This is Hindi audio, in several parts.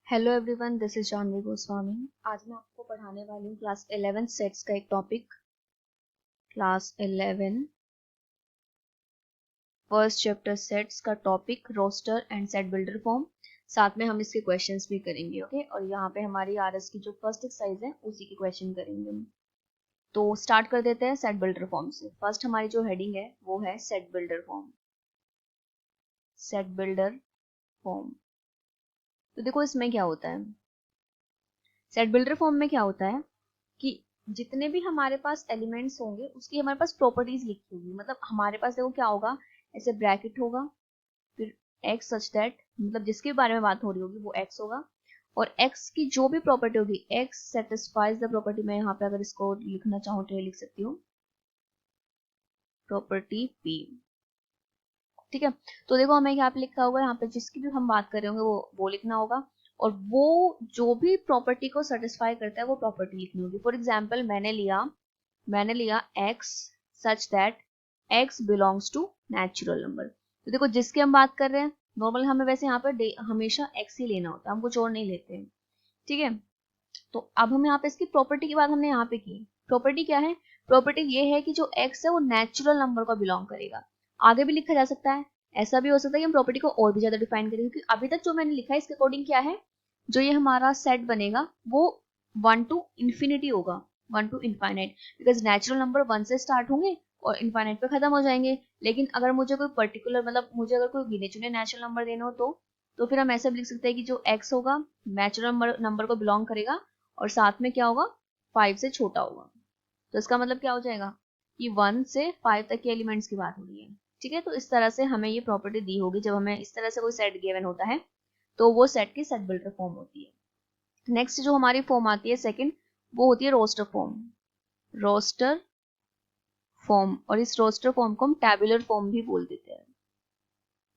Hello everyone, this is Janvi Goswami. आज मैं आपको पढ़ाने वाली हूँ क्लास 11 सेट्स का एक topic. Class 11 first chapter sets का topic roster and set builder form. साथ में हम इसके क्वेश्चंस भी करेंगे। ओके, और यहाँ पे हमारी आरएस की जो फर्स्ट एक्सरसाइज है उसी के क्वेश्चन करेंगे हम। तो स्टार्ट कर देते हैं सेट बिल्डर फॉर्म से। फर्स्ट हमारी जो हेडिंग है वो है set builder form. Set builder form, तो देखो इसमें क्या होता है। सेट बिल्डर फॉर्म में क्या होता है कि जितने भी हमारे पास एलिमेंट्स होंगे उसकी हमारे पास प्रॉपर्टीज लिखी होगी। मतलब हमारे पास देखो क्या होगा, ऐसे ब्रैकेट होगा, फिर एक्स सच दैट, मतलब जिसके बारे में बात हो रही होगी वो एक्स होगा, और एक्स की जो भी प्रॉपर्टी होगी, एक्स सेटिस्फाइज द प्रॉपर्टी। मैं यहाँ पे अगर इसको लिखना चाहूँ तो ये लिख सकती हूँ, प्रॉपर्टी पी। ठीक है, तो देखो हमें यहाँ पे लिखा होगा, यहाँ पे जिसकी भी हम बात कर रहे होंगे वो लिखना होगा, और वो जो भी प्रॉपर्टी को सेटिस्फाई करता है वो प्रॉपर्टी लिखनी होगी। फॉर एग्जाम्पल मैंने लिया x such that x belongs to natural number. तो देखो जिसकी हम बात कर रहे हैं, नॉर्मल हमें वैसे यहाँ पे हमेशा x ही लेना होता है, हम कुछ और नहीं लेते हैं। ठीक है, तो अब हम यहाँ पे इसकी प्रॉपर्टी की बात हमने यहाँ पे की। प्रॉपर्टी क्या है? प्रॉपर्टी ये है कि जो x है वो नेचुरल नंबर को बिलोंग करेगा। आगे भी लिखा जा सकता है, ऐसा भी हो सकता है कि हम प्रॉपर्टी को और भी ज्यादा डिफाइन करें, क्योंकि अभी तक जो मैंने लिखा है इसके अकॉर्डिंग क्या है, जो ये हमारा सेट बनेगा वो 1 to infinity होगा, 1 to infinite, because natural number 1 से स्टार्ट होंगे और इनफाइनाइट पे खत्म हो जाएंगे। लेकिन अगर मुझे कोई पर्टिकुलर, मतलब मुझे अगर कोई गिने चुने नेचुरल नंबर देना हो तो फिर हम ऐसे भी लिख सकते हैं कि जो x होगा नेचुरल नंबर को बिलोंग करेगा, और साथ में क्या होगा, 5 से छोटा होगा। तो इसका मतलब क्या हो जाएगा कि 1 से 5 तक के एलिमेंट्स की बात हो रही है। ठीक है, तो इस तरह से हमें ये प्रॉपर्टी दी होगी। जब हमें इस तरह से कोई सेट गिवन होता है तो वो सेट की सेट बिल्डर फॉर्म होती है। नेक्स्ट जो हमारी फॉर्म आती है सेकंड, वो होती है रोस्टर फॉर्म। रोस्टर फॉर्म, और इस रोस्टर फॉर्म को हम टैबुलर फॉर्म भी बोल देते हैं,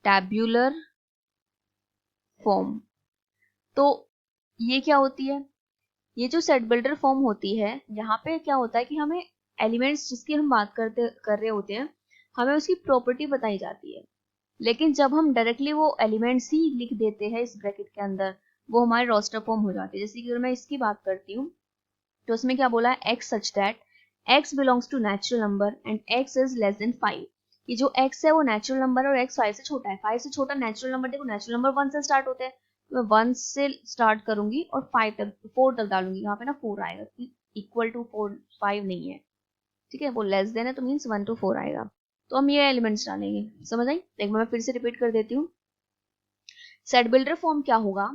टैब्यूलर फॉर्म। तो ये क्या होती है, ये जो सेट बिल्डर फॉर्म होती है, यहाँ पे क्या होता है कि हमें एलिमेंट्स जिसकी हम बात कर रहे होते हैं, हमें उसकी प्रॉपर्टी बताई जाती है। लेकिन जब हम डायरेक्टली वो एलिमेंट्स ही लिख देते हैं इस ब्रैकेट के अंदर, वो हमारे रोस्टर फॉर्म हो जाती है। जैसे कि अगर मैं इसकी बात करती हूँ तो उसमें क्या बोला है, x such that x belongs to natural number and x is less than 5। ये जो x है वो नेचुरल नंबर है और x 5 से छोटा है। 5 से छोटा नेचुरल नंबर, देखो नेचुरल नंबर 1 से स्टार्ट होते हैं, तो मैं 1 से स्टार्ट करूंगी और 5 तक 4 तक डालूंगी। यहाँ पे ना 4 आएगा, इक्वल टू 4 5 नहीं है। ठीक है, वो लेस देन है तो मीन्स 1 to 4 आएगा। तो हम ये एलिमेंट्स डालेंगे, समझ आई? एक बार मैं फिर से रिपीट कर देती हूँ। सेट बिल्डर फॉर्म क्या होगा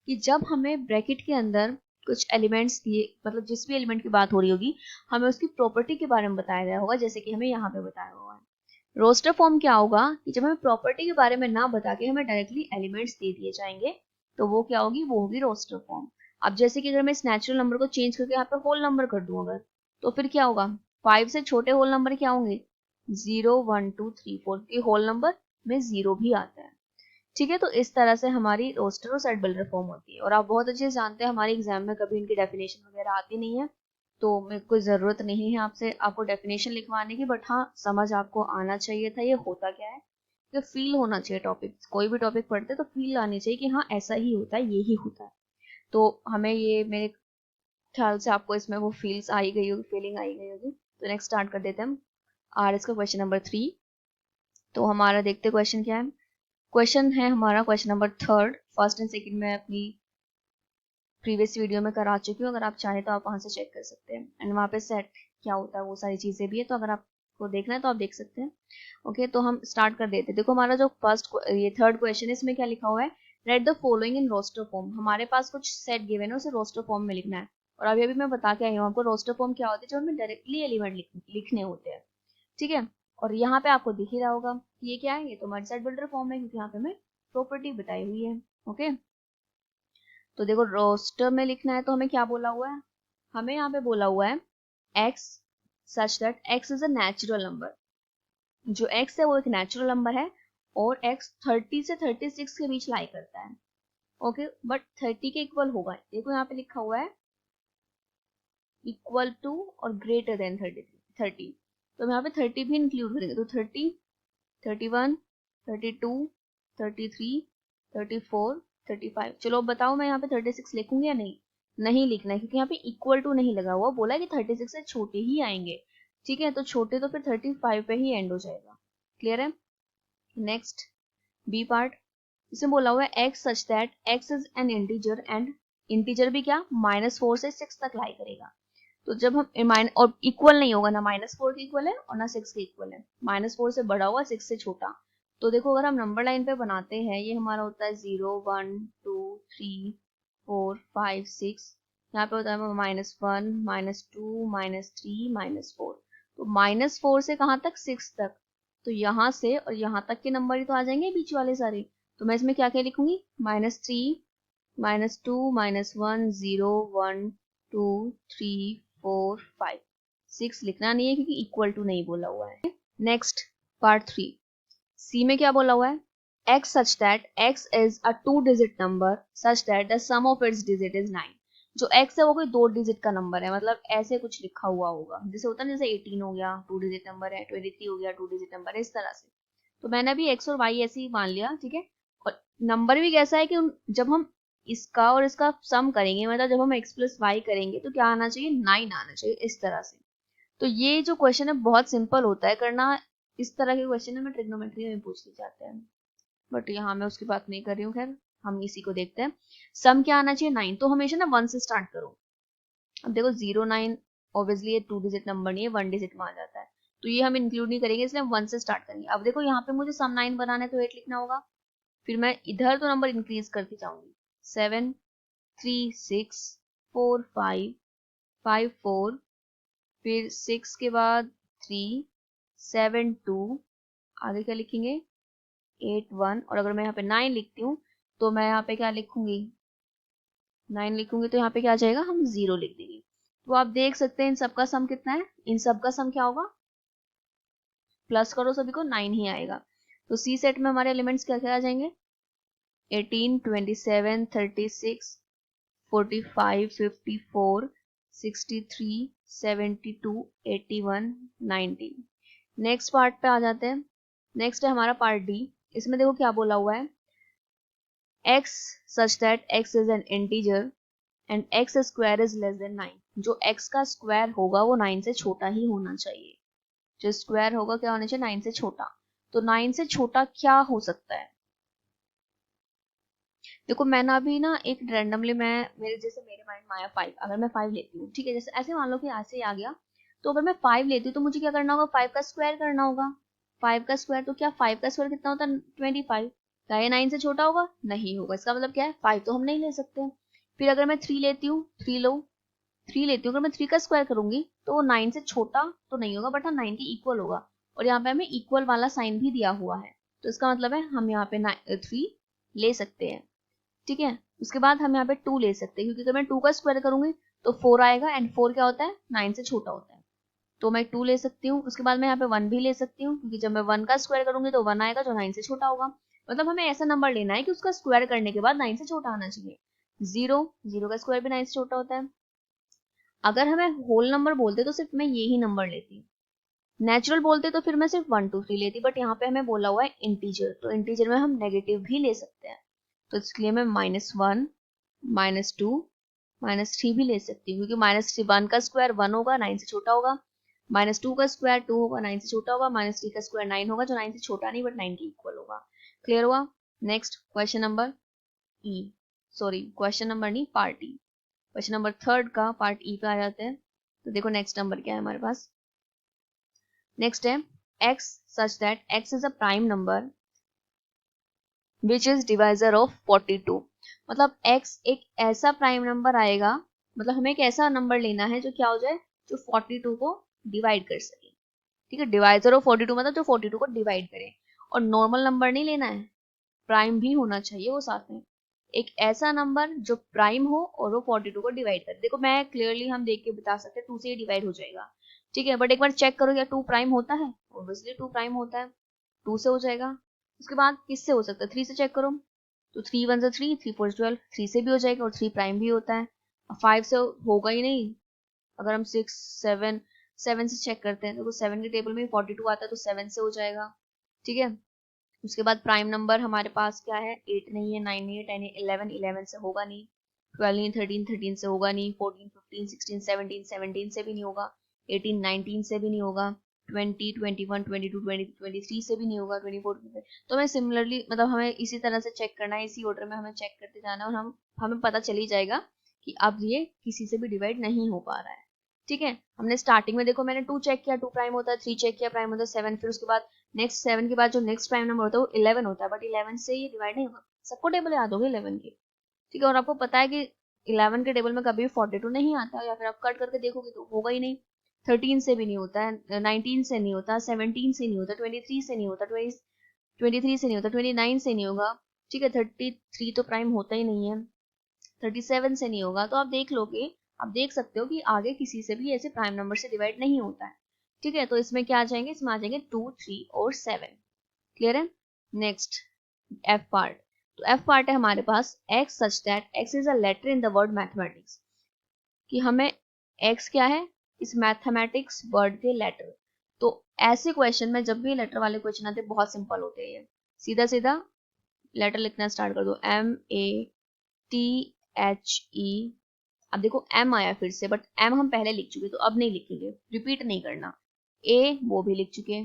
कि जब हमें ब्रैकेट के अंदर कुछ एलिमेंट्स दिए, मतलब जिस भी एलिमेंट की बात हो रही होगी, हमें उसकी प्रॉपर्टी के बारे में बताया गया होगा, जैसे कि हमें यहाँ पे बताया हुआ है। रोस्टर फॉर्म क्या होगा कि जब हमें प्रॉपर्टी के बारे में ना बता के हमें डायरेक्टली एलिमेंट्स दे दिए जाएंगे, तो वो क्या होगी, वो होगी रोस्टर फॉर्म। अब जैसे कि अगर मैं इस नेचुरल नंबर को चेंज करके यहाँ पे होल नंबर कर दूं अगर, तो फिर क्या होगा, 5 से छोटे होल नंबर क्या होंगे, 0 1 2 3 4, के होल नंबर में 0 भी आता है। ठीक है, तो इस तरह से हमारी रोस्टर और सेट बिल्डर फॉर्म होती है। और आप बहुत अच्छे से जानते हैं हमारे एग्जाम में कभी इनकी डेफिनेशन वगैरह आती नहीं है, तो मेरे को जरूरत नहीं है आपसे आपको डेफिनेशन लिखवाने की, बट हाँ समझ आपको आना चाहिए था ये होता क्या है, कि फील होना चाहिए टॉपिक। कोई भी टॉपिक पढ़ते तो फील आनी चाहिए कि हाँ ऐसा ही होता है, ये ही होता है। तो हमें ये, मेरे ख्याल से आपको इसमें वो फील्स आई गई होगी, फीलिंग आई गई होगी। तो नेक्स्ट स्टार्ट कर देते हैं हम आर इसका क्वेश्चन नंबर 3। तो हमारा देखते क्वेश्चन क्या है। क्वेश्चन है हमारा question number 3। First and second में अपनी प्रीवियस वीडियो में करा चुकी हूँ, अगर आप चाहें तो आप वहां से चेक कर सकते हैं। एंड वहाँ पे सेट क्या होता है वो सारी चीजें भी है, तो अगर आपको देखना है तो आप देख सकते हैं। ओके, तो हम स्टार्ट कर देते हैं। देखो हमारा जो ये थर्ड क्वेश्चन है, इसमें क्या लिखा हुआ है, write the following in roster form. हमारे पास कुछ सेट गिवन है, उसे रोस्टर फॉर्म में लिखना है। और अभी अभी मैं बता के आई हूँ आपको रोस्टर फॉर्म क्या होती है, जो हमें डायरेक्टली एलिमेंट लिखने होते हैं। ठीक है, और यहाँ पे आपको दिख ही रहा होगा कि ये क्या है, ये तो हमारी सेट बिल्डर फॉर्म है, क्योंकि यहाँ पे हमें प्रॉपर्टी बताई हुई है। ओके, तो देखो रोस्टर में लिखना है तो हमें क्या बोला हुआ है, हमें यहाँ पे बोला हुआ है x such that x is a natural number. जो x है वो एक नेचुरल नंबर है, और x 30 से 36 के बीच लाई करता है। ओके, बट 30 के इक्वल होगा, देखो यहाँ पे लिखा हुआ है इक्वल टू और ग्रेटर देन 30। तो हम यहाँ पे 30 भी इंक्लूड करेंगे, तो 30 31 32 33 34 35। चलो अब बताओ मैं यहाँ पे 36 लिखूंगी या नहीं? नहीं लिखना है, क्योंकि यहाँ पे इक्वल टू नहीं लगा हुआ, बोला है कि 36 से छोटे ही आएंगे। ठीक है, तो छोटे तो फिर 35 पे ही एंड हो जाएगा। क्लियर है? नेक्स्ट बी पार्ट, इसमें बोला हुआ है x such that x is an integer and integer भी क्या -4 से 6 तक लाई करेगा। तो जब हम और इक्वल नहीं होगा, ना -4 के इक्वल है और ना 6 के इक्वल है, -4 से बड़ा हुआ 6 से छोटा। तो देखो अगर हम नंबर लाइन पे बनाते हैं, ये हमारा होता है 0 1 2 3 4 5 6, यहाँ पे होता है -1 -2 -3 -4। तो -4 से कहाँ तक? 6 तक। तो यहाँ से और यहाँ तक के नंबर ही तो आ जाएंगे बीच वाले सारे। तो मैं इसमें क्या क्या लिखूंगी? -3 -2 -1 0 1 2 3 4 5 6 लिखना नहीं है, क्योंकि इक्वल टू नहीं बोला हुआ है। नेक्स्ट पार्ट 3, सी में क्या बोला हुआ है? x such that x is a 2-digit number such that the sum of its digit is 9। जो x है वो कोई 2 डिजिट का नंबर है, मतलब ऐसे कुछ लिखा हुआ होगा, जैसे होता है ना, जैसे 18 हो गया 2 डिजिट नंबर है, 23 हो गया 2 डिजिट नंबर है, इस तरह से। तो मैंने अभी x और y ऐसे ही मान लिया, ठीक है। और नंबर भी कैसा है कि जब हम इसका और इसका सम करेंगे, मतलब जब हम x प्लस वाई करेंगे, तो क्या आना चाहिए? 9 आना चाहिए, इस तरह से। तो ये जो क्वेश्चन है बहुत सिंपल होता है करना, इस तरह के क्वेश्चन हमें ट्रिग्नोमेट्री में पूछ लिए जाते हैं, बट यहाँ मैं उसकी बात नहीं कर रही हूँ। खैर हम इसी को देखते हैं। सम क्या आना चाहिए? 9। तो हमेशा ना 1 से स्टार्ट करो। अब देखो 0 9 ऑब्वियसली ये 2 डिजिट नंबर नहीं है, 1 डिजिट में आ जाता है, तो ये हम इंक्लूड नहीं करेंगे, इसलिए हम 1 से स्टार्ट करेंगे। अब देखो यहाँ पे मुझे सम 9 बनाना है, तो 8 लिखना होगा। फिर मैं इधर तो नंबर इंक्रीज करती जाऊंगी, 7 3 6 4 5 5 4, फिर 6 के बाद 3 7 2, आगे क्या लिखेंगे? 8 1। और अगर मैं यहाँ पे 9 लिखती हूँ, तो मैं यहाँ पे क्या लिखूंगी? 9 लिखूंगी तो यहाँ पे क्या आ जाएगा? हम 0 लिख देंगे। तो आप देख सकते हैं इन सबका सम कितना है? इन सबका सम क्या होगा? प्लस करो सभी को, 9 ही आएगा। तो सी सेट में हमारे एलिमेंट्स क्या क्या आ जाएंगे? 18 27 36 45 54 63 72 81 90। नेक्स्ट पार्ट पे आ जाते हैं। नेक्स्ट है हमारा पार्ट डी। इसमें देखो क्या बोला हुआ है? x such that x is an integer and x square is less than 9। जो x का स्क्वायर होगा वो 9 से छोटा ही होना चाहिए। जो स्क्वायर होगा क्या होना चाहिए? 9 से छोटा। तो 9 से छोटा क्या हो सकता है? देखो मैं ना अभी ना एक रैंडमली, मैं मेरे माइंड में आया 5। अगर मैं 5 लेती हूँ, ठीक है, जैसे ऐसे मान लो कि ऐसे ही आ गया, तो अगर मैं 5 लेती हूँ तो मुझे क्या करना होगा? 5 का स्क्वायर करना होगा। 5 का स्क्वायर, तो क्या 5 का स्क्वायर कितना होता है? 25। क्या ये 9 से छोटा होगा? नहीं होगा। इसका मतलब क्या है? 5 तो हम नहीं ले सकते। फिर अगर मैं 3 लेती हूँ, 3 लो, 3 लेती हूँ, अगर मैं 3 का स्क्वायर करूंगी तो वो 9 से छोटा तो नहीं होगा, बट हाँ 9 के इक्वल होगा। और यहाँ पे हमें इक्वल वाला साइन भी दिया हुआ है, तो इसका मतलब है हम यहाँ पे 3 ले सकते हैं। ठीक है, उसके बाद हम यहाँ पे 2 ले सकते हैं, क्योंकि अगर मैं 2 का स्क्वायर करूंगी तो 4 आएगा, एंड 4 क्या होता है? 9 से छोटा होता है, तो मैं 2 ले सकती हूँ। उसके बाद मैं यहाँ पे 1 भी ले सकती हूँ, क्योंकि जब मैं 1 का स्क्वायर करूंगी तो 1 आएगा जो 9 से छोटा होगा। मतलब हमें ऐसा नंबर लेना है कि उसका स्क्वायर करने के बाद 9 से छोटा आना चाहिए। 0 का स्क्वायर भी 9 से छोटा होता है। अगर हमें होल नंबर बोलते तो सिर्फ मैं ये ही नंबर लेती। नेचुरल बोलते तो फिर मैं सिर्फ 1 2 3 लेती, बट यहाँ पे हमें बोला हुआ है इंटीजर, तो इंटीजर में हम नेगेटिव भी ले सकते हैं। तो इसलिए मैं -1 -2 -3 भी ले सकती हूँ, क्योंकि -1 का स्क्वायर 1 होगा, 9 से छोटा होगा। -2 का स्क्वायर 2 होगा, 9 से छोटा होगा। -3 का स्क्वायर 9 होगा, जो 9 से छोटा नहीं बट 9 के इक्वल होगा। क्लियर हुआ? नेक्स्ट क्वेश्चन नंबर ई, सॉरी क्वेश्चन नंबर नहीं, पार्ट ई। क्वेश्चन नंबर 3 का पार्ट ई पे आ जाते हैं। तो देखो नेक्स्ट नंबर क्या है हमारे पास। नेक्स्ट है x such that x is a prime number which is divisor of 42। मतलब x एक ऐसा प्राइम नंबर आएगा, मतलब हमें एक ऐसा नंबर लेना है जो क्या हो जाए? जो 42 को डिवाइड कर सके। ठीक है, डिवाइजर ऑफ 42 मतलब जो 42 को डिवाइड करे। और नॉर्मल नंबर नहीं लेना है, प्राइम भी होना चाहिए वो साथ में। एक ऐसा नंबर जो प्राइम हो और वो 42 को डिवाइड करे। देखो मैं क्लियरली हम देख के बता सकते हैं 2 से ही डिवाइड हो जाएगा, ठीक है, बट एक बार चेक करो क्या 2 प्राइम होता है? ऑब्वियसली 2 प्राइम होता है, 2 से हो जाएगा। उसके बाद किससे हो सकता है? 3 से चेक करो, तो 3 1 3 3 4 12, 3 से भी हो जाएगा, और 3 प्राइम भी होता है। 5 से होगा ही नहीं। अगर हम 6 7 से चेक करते हैं, तो 7 के टेबल में 42 आता है, तो 7 से हो जाएगा। ठीक है, उसके बाद प्राइम नंबर हमारे पास क्या है, 8 नहीं है, 9 नहीं है, 10 है, 11, 11 से होगा नहीं, 12 नहीं, 13, 13 से होगा नहीं, 14, 15, 16, 17, 17 से भी नहीं होगा, 18, 19 से भी नहीं होगा, 20, 21, 22, 23, 23 से भी नहीं होगा, 24, 25। तो हमें सिमिलरली मतलब हमें इसी तरह से चेक करना है, इसी ऑर्डर में हमें चेक करते जाना है, और हमें पता चल ही जाएगा कि अब ये किसी से भी डिवाइड नहीं हो पा रहा है। ठीक है, हमने स्टार्टिंग में देखो मैंने 2 चेक किया, 2 प्राइम होता है, 3 चेक किया, प्राइम होता है 7, फिर उसके बाद नेक्स्ट 7 के बाद जो नेक्स्ट प्राइम नंबर होता है वो 11 होता है, बट 11 से ये डिवाइड नहीं होगा। सबको टेबल याद होगी 11 की, ठीक है, और आपको पता है कि 11 के टेबल में कभी 42 नहीं आता, या फिर आप कट करके देखोगे तो होगा ही नहीं। 13 से भी नहीं होता है, 19 से नहीं होता, 17 से नहीं होता, 23 से नहीं होता, 23 से नहीं होता, 29 से नहीं होगा, ठीक है, 33 तो प्राइम होता ही नहीं है, 37 से नहीं होगा। तो आप देख लोगे, आप देख सकते हो कि आगे किसी से भी ऐसे प्राइम नंबर से डिवाइड नहीं होता है। ठीक है, तो इसमें क्या आ जाएंगे, इसमें आ जाएंगे 2, 3 और 7। क्लियर है। Next F part. तो एफ पार्ट है हमारे पास x such that x is a letter in the word mathematics, कि हमें x क्या है इस मैथमेटिक्स वर्ड के लेटर। तो ऐसे क्वेश्चन में जब भी लेटर वाले क्वेश्चन आते हैं बहुत सिंपल होते हैं, सीधा सीधा लेटर लिखना स्टार्ट कर दो, MATHE। अब देखो M आया फिर से, बट M हम पहले लिख चुके तो अब नहीं लिखेंगे, रिपीट नहीं करना। A वो भी लिख चुके,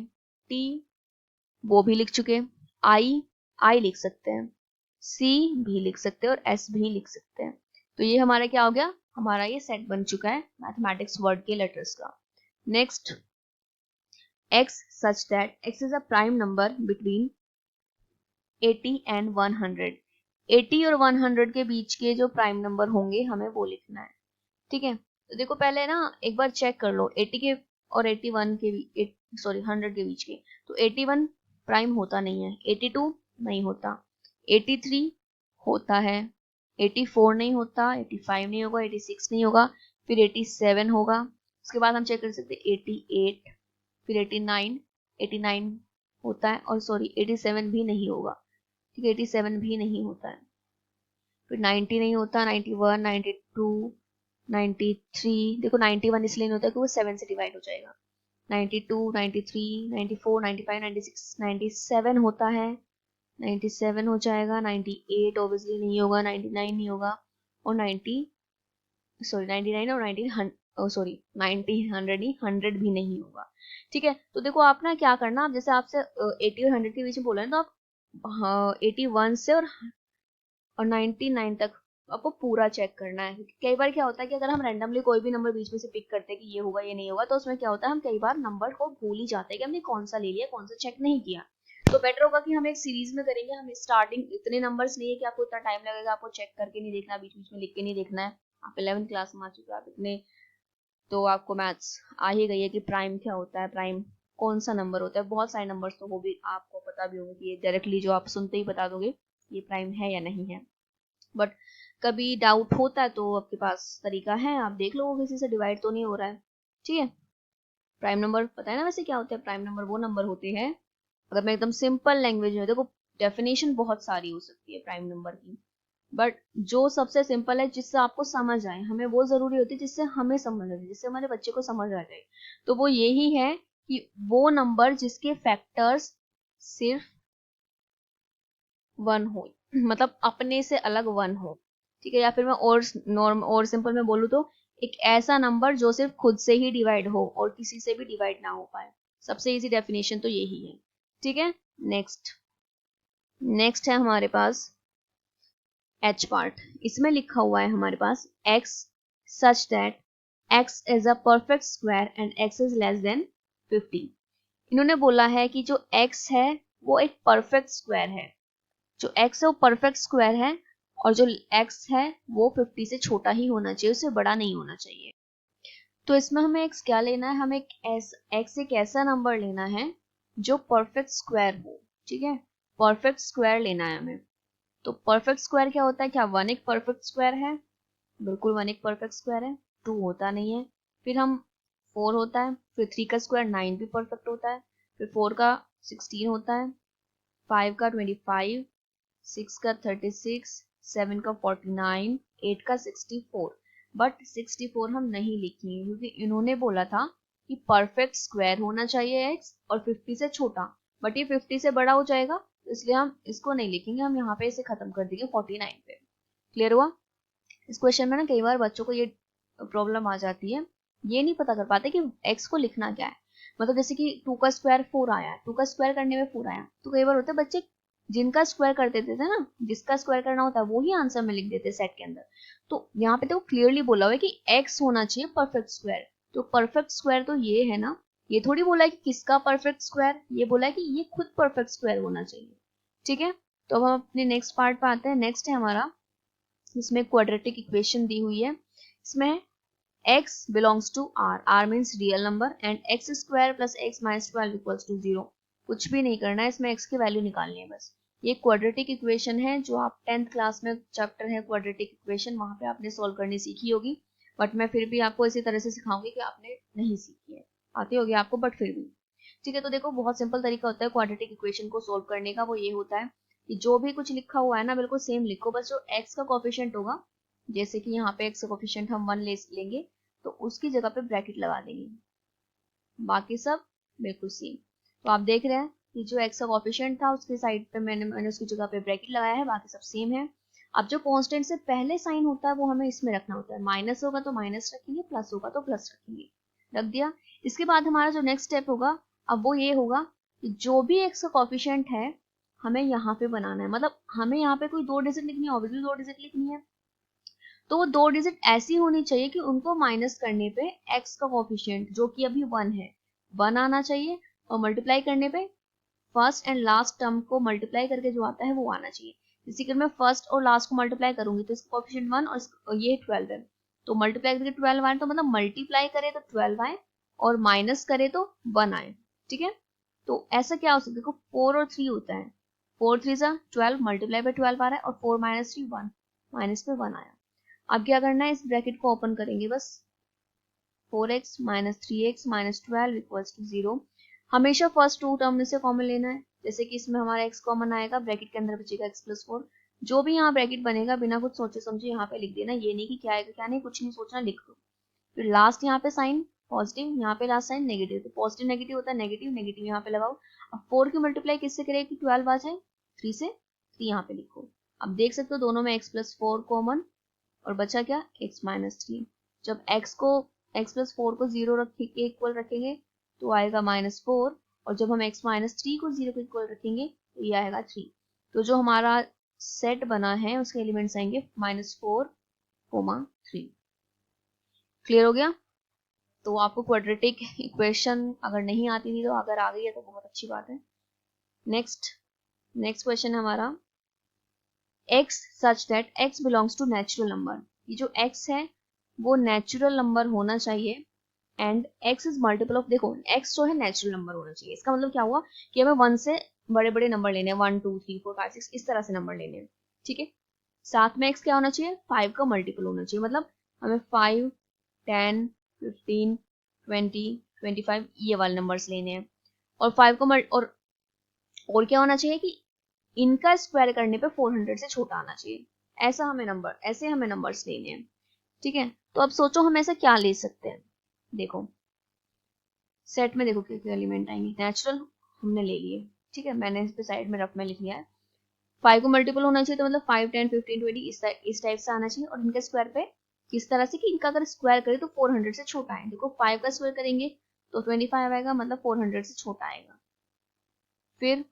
T वो भी लिख चुके, I लिख सकते हैं, C भी लिख सकते हैं और S भी लिख सकते हैं। तो ये हमारा क्या हो गया, हमारा ये सेट बन चुका है मैथमेटिक्स वर्ड के लेटर्स का। Next x such that x is a prime number between 80 and 100। 80 और 100 के बीच के जो प्राइम नंबर होंगे हमें वो लिखना है। ठीक है, तो देखो पहले ना एक बार चेक कर लो 80 के और 81 के बीच, सॉरी 100 के बीच के, तो 81 प्राइम होता नहीं है, 82 नहीं होता, 83 होता है, 84 नहीं होता, 85 नहीं होगा, 86 नहीं होगा, फिर 87 होगा, उसके बाद हम चेक कर सकते हैं 88, फिर 89, 89 होता है, और सॉरी 87 भी नहीं होगा, ठीक है, 87 भी नहीं होता है, फिर 90 नहीं होता, 91, 92, 93, देखो 91 इसलिए नहीं होता क्योंकि वो 7 से डिवाइड हो जाएगा, 92, 93, 94, 95, 96, 97 होता है, 97 हो जाएगा, 98 ऑब्वियसली नहीं होगा, 99 नहीं होगा, और 99 और 19 सॉरी 90 100 नहीं, 100 भी नहीं होगा। ठीक है, तो देखो आप ना क्या करना, आप जैसे आपसे 80 और 100 के बीच में बोला है तो आप 81 से और 99 तक आपको पूरा चेक करना है, क्योंकि कई बार क्या होता है कि अगर हम रैंडमली कोई भी नंबर बीच में से पिक करते हैं कि ये होगा ये नहीं होगा, तो उसमें क्या होता है हम कई बार नंबर को भूल ही जाते हैं कि हमने कौन सा ले लिया, कौन सा चेक नहीं किया। तो बेटर होगा कि हम एक सीरीज में करेंगे, हम स्टार्टिंग इतने नंबर्स नहीं है कि आपको इतना टाइम लगेगा, आपको चेक करके नहीं देखना, बीच बीच में लिख के नहीं देखना है, आप 11th क्लास में आ चुके हो, आप इतने तो आपको मैथ्स आ ही गई है कि प्राइम क्या होता है, प्राइम कौन सा नंबर होता है, बहुत सारे नंबर्स तो वो भी आपको पता भी होंगे कि ये डायरेक्टली जो आप सुनते ही बता दोगे ये प्राइम है या नहीं है। बट कभी डाउट होता है तो आपके पास तरीका है, आप देख लो किसी से डिवाइड तो नहीं हो रहा है। ठीक है, प्राइम नंबर पता है ना वैसे क्या होता है, प्राइम नंबर वो नंबर होते हैं, अगर मैं एकदम सिंपल लैंग्वेज में, देखो डेफिनेशन बहुत सारी हो सकती है प्राइम नंबर की, बट जो सबसे सिंपल है जिससे आपको समझ आए, हमें वो जरूरी होती है जिससे हमें समझ आए, जिससे हमारे बच्चे को समझ आ जाए, तो वो यही है कि वो नंबर जिसके फैक्टर्स सिर्फ 1 हो, मतलब अपने से अलग 1 हो। ठीक है, या फिर मैं और नॉर्म और सिंपल में बोलूँ तो एक ऐसा नंबर जो सिर्फ खुद से ही डिवाइड हो और किसी से भी डिवाइड ना हो पाए, सबसे इजी डेफिनेशन तो यही है। ठीक है, नेक्स्ट है हमारे पास एच पार्ट, इसमें लिखा हुआ है हमारे पास x such that x is a perfect square and x is less than 50। इन्होंने बोला है कि जो x है वो एक परफेक्ट स्क्वायर है, जो x है वो परफेक्ट स्क्वायर है, और जो x है वो 50 से छोटा ही होना चाहिए, उससे बड़ा नहीं होना चाहिए। तो इसमें हमें x क्या लेना है, हमें x एक ऐसा नंबर लेना है जो परफेक्ट स्क्वायर हो। ठीक है, परफेक्ट स्क्वायर लेना है हमें। तो परफेक्ट स्क्वायर क्या होता है, क्या 1 एक परफेक्ट स्क्वायर है, बिल्कुल 1 एक परफेक्ट स्क्वायर है, 2 होता नहीं है, फिर हम 4 होता है, फिर 3 का स्क्वायर 9 भी परफेक्ट होता है, फिर 4 का 16 होता है, 5 का 25, 6 का 36, 7 का 49, 8 का 64, बट 64 हम नहीं लिखेंगे क्योंकि इन्होंने बोला था कि परफेक्ट स्क्वायर होना चाहिए x और 50 से छोटा, बट ये 50 से बड़ा हो जाएगा तो इसलिए हम इसको नहीं लिखेंगे, हम यहाँ पे इसे खत्म कर देंगे 49 पे। क्लियर हुआ? इस क्वेश्चन में ना कई बार बच्चों को ये प्रॉब्लम आ जाती है, ये नहीं पता कर पाते कि x को लिखना क्या है। मतलब जैसे कि 2 का स्क्वायर 4 आया, 2 का स्क्वायर करने में 4 आया, तो कई बार होते हैं बच्चे जिनका स्क्वायर कर देते थे ना, जिसका स्क्वायर करना होता है वो ही आंसर में लिख देते सेट के अंदर। तो यहाँ पे तो क्लियरली बोला हुआ है कि x होना चाहिए परफेक्ट स्क्वायर। तो परफेक्ट स्क्वायर तो ये है ना, ये थोड़ी बोला है कि किसका परफेक्ट स्क्वायर, ये बोला है कि ये खुद परफेक्ट स्क्वायर होना चाहिए। ठीक है, तो अब हम अपने नेक्स्ट पार्ट पे आते हैं। नेक्स्ट है हमारा, इसमें क्वाड्रेटिक इक्वेशन दी हुई है। इसमें x belongs to r means real number, and x square plus x minus 12 equals to 0। कुछ भी नहीं करना है, इसमें x की वैल्यू निकालनी है बस। ये क्वाड्रेटिक इक्वेशन है जो आप 10th क्लास में चैप्टर है क्वाड्रेटिक इक्वेशन, वहां पे आपने सॉल्व करनी सीखी होगी, बट मैं फिर भी आपको इसी तरह से सिखाऊंगी कि आपने नहीं सीखी है, आती होगी आपको बट फिर भी। ठीक है, तो देखो बहुत सिंपल तरीका होता है क्वाड्रेटिक इक्वेशन को सोल्व करने का। वो ये होता है कि जो भी कुछ लिखा हुआ है ना बिल्कुल सेम लिखो, बस जो x का कोफिशिएंट होगा, जैसे कि यहाँ पे x का कोफिशिएंट हम 1 लेंगे तो उसकी जगह पे ब्रैकेट लगा देंगे, बाकी सब बिल्कुल सेम। तो आप देख रहे हैं कि जो x का कोफिशिएंट था उसके साइड पे मैंने उसकी जगह पे ब्रैकेट लगाया है, बाकी सब सेम है। अब जो कांस्टेंट से पहले साइन होता है वो हमें इसमें रखना होता है, माइनस होगा तो माइनस रखेंगे, प्लस होगा तो प्लस रखेंगे, रख दिया। इसके बाद हमारा जो नेक्स्ट स्टेप होगा अब वो ये होगा कि जो भी x का कोफिशिएंट है हमें यहाँ पे बनाना है, मतलब हमें यहाँ पे कोई 2 डिजिट लिखनी है, ऑब्वियसली 2 डिजिट लिखनी है, तो वो 2 डिजिट ऐसी होनी चाहिए कि उनको माइनस करने पे x का कोफिशिएंट जो कि अभी 1 है 1 आना चाहिए, और मल्टीप्लाई करने पे फर्स्ट एंड लास्ट टर्म को मल्टीप्लाई करके जो आता है वो आना चाहिए। इसी के मैं फर्स्ट और लास्ट को मल्टीप्लाई करूंगी तो इसका कोफिशिएंट 1 और ये 12 है, तो मल्टीप्लाई करके 12 आए, तो मतलब मल्टीप्लाई करे तो 12 आए और माइनस करे तो 1 आए। ठीक है, तो ऐसा क्या हो सकता है, देखो 4 और 3 होता है, 4 3 12, मल्टीप्लाई पे 12 आ रहा है, और 4 माइनस 3 1, माइनस पे 1 आया। अब क्या करना है, इस ब्रैकेट को ओपन करेंगे बस, 4x minus 3x minus 12 equals to 0। हमेशा फर्स्ट 2 टर्म में से कॉमन लेना है, जैसे कि इसमें हमारा x कॉमन आएगा, ब्रैकेट के अंदर बचेगा x प्लस 4। जो भी यहाँ ब्रैकेट बनेगा बिना कुछ सोचे समझे यहाँ पे लिख देना, ये नहीं कि क्या आएगा क्या नहीं, कुछ नहीं सोचना, लिख दो। फिर लास्ट यहाँ पे साइन पॉजिटिव, यहाँ पे लास्ट साइन नेगेटिव, तो पॉजिटिव नेगेटिव होता है, नेगेटिव नेगेटिव यहाँ पे लगाओ। अब 4 की मल्टीप्लाई किससे करेगी, 12 आ जाए, 3 से, 3 यहाँ पे लिखो। अब देख सकते हो दोनों में x प्लस 4 कॉमन, और बचा क्या, x माइनस 3। जब x प्लस 4 को 0 रखेंगे, इक्वल रखेंगे तो आएगा -4, और जब हम x माइनस 3 को 0 को इक्वल रखेंगे तो ये आएगा 3। तो जो हमारा सेट बना है उसके एलिमेंट्स आएंगे -4, 3। क्लियर हो गया? तो आपको क्वाड्रेटिक इक्वेशन अगर नहीं आती थी तो अगर आ गई है तो बहुत अच्छी बात है। नेक्स्ट क्वेश्चन है हमारा, x such that x belongs to natural number। ये जो x है वो नेचुरल नंबर होना चाहिए, and x is multiple of, देखो x जो है नेचुरल नंबर होना चाहिए, इसका मतलब क्या हुआ कि हमें 1 से बड़े बड़े नंबर लेने हैं, 1 2 3 4 5 6 इस तरह से नंबर लेने हैं। ठीक है, साथ में x क्या होना चाहिए, 5 का मल्टीपल होना चाहिए, मतलब हमें 5 10 15 20 25 ये वाले नंबर्स लेने हैं, और 5 को और क्या होना चाहिए कि इनका स्क्वायर करने पे 400 से छोटा आना चाहिए, ऐसे हमें नंबर्स लेने हैं। ठीक है, तो अब सोचो हम ऐसा क्या ले सकते हैं। देखो सेट में देखो क्या एलिमेंट आएंगे, नेचुरल हमने ले लिए, ठीक है, मैंने इस पे साइड में रफ में लिख लिया है। 5 को मल्टीपल होना चाहिए, तो मतलब 5 10 15 20 इस टाइप से आना चाहिए, और इनके स्क्वायर पे किस तरह से कि इनका अगर स्क्वायर करें तो 400 से छोटा है। देखो 5 का स्क्वायर करेंगे तो 25 आएगा, मतलब 400 से छोटा आएगा। फिर